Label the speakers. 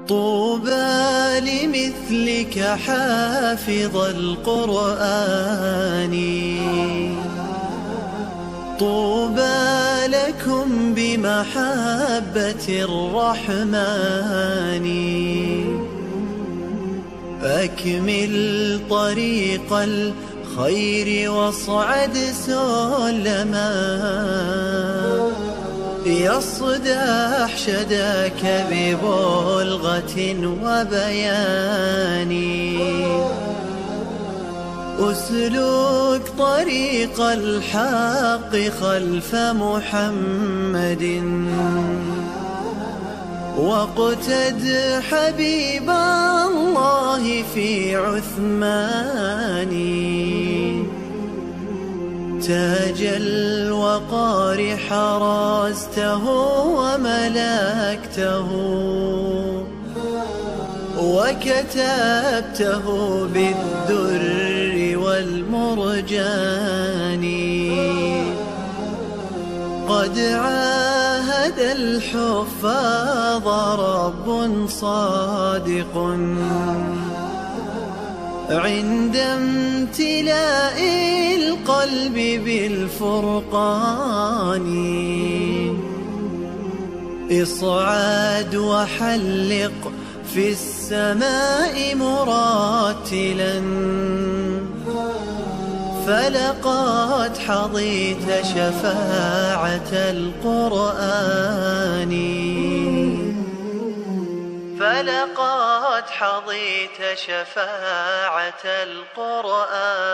Speaker 1: طوبى لمثلك حافظ القرآن، طوبى لكم بمحبة الرحمن. أكمل طريق الخير واصعد سلما، يصدح شداك ببلغة وبيان. أسلك طريق الحق خلف محمد، واقتد حبيب الله في عثمان. تاج الوقار حرزته وملكته، وكتبته بالدر والمرجان. قد عاهد الحفاظ رب صادق عند امتلاء القلب بالفرقان. اصعد وحلق في السماء مرتلا، فلقد حظيت شفاعة القرآن، فلقد حظيت شفاعة القرآن.